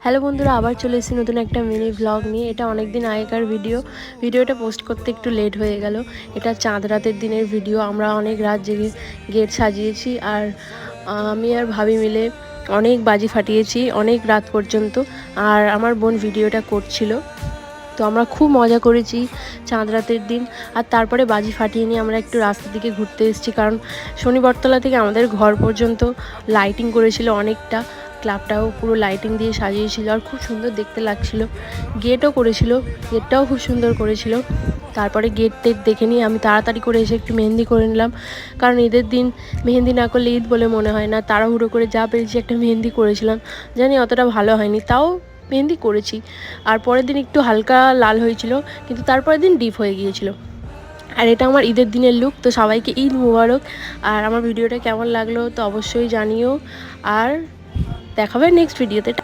Hello বন্ধুরা, আবার চলে এসেছি নতুন একটা মিনি ভ্লগ নিয়ে। এটা অনেক দিন আগেকার ভিডিওটা পোস্ট করতে একটু লেট হয়ে গেল। এটা চাঁদ রাতের দিনের ভিডিও। আমরা অনেক রাত জেগে গেট সাজিয়েছি, আর আমি আর ভাবি মিলে অনেক বাজি ফাটিয়েছি অনেক রাত পর্যন্ত। আর আমার বোন ভিডিওটা করছিল, তো আমরা খুব মজা করেছি চাঁদ রাতের দিন। আর তারপরে বাজি ফাটিয়ে নিয়ে আমরা একটু রাস্তার দিকে ঘুরতে এসেছি, কারণ শনিবরতলা থেকে আমাদের ঘর পর্যন্ত লাইটিং করেছিল অনেকটা। ক্লাবটাও পুরো লাইটিং দিয়ে সাজিয়েছিল আর খুব সুন্দর দেখতে লাগছিল। গেটও করেছিল, গেটটাও খুব সুন্দর করেছিল। তারপরে গেট দেখে নিয়ে আমি তাড়াতাড়ি করে এসে একটু মেহেন্দি করে নিলাম, কারণ ঈদের দিন মেহেন্দি না করলে ঈদ বলে মনে হয় না। তাড়াহুড়ো করে যা পেরেছি একটা মেহেন্দি করেছিলাম, জানি অতটা ভালো হয়নি, তাও মেহেন্দি করেছি। আর পরের দিন একটু হালকা লাল হয়েছিল, কিন্তু তারপরের দিন ডিপ হয়ে গিয়েছিল। আর এটা আমার ঈদের দিনের লুক। তো সবাইকে ঈদ মুবারক। আর আমার ভিডিওটা কেমন লাগলো তো অবশ্যই জানিও, আর দেখা হবে নেক্সট ভিডিওতে।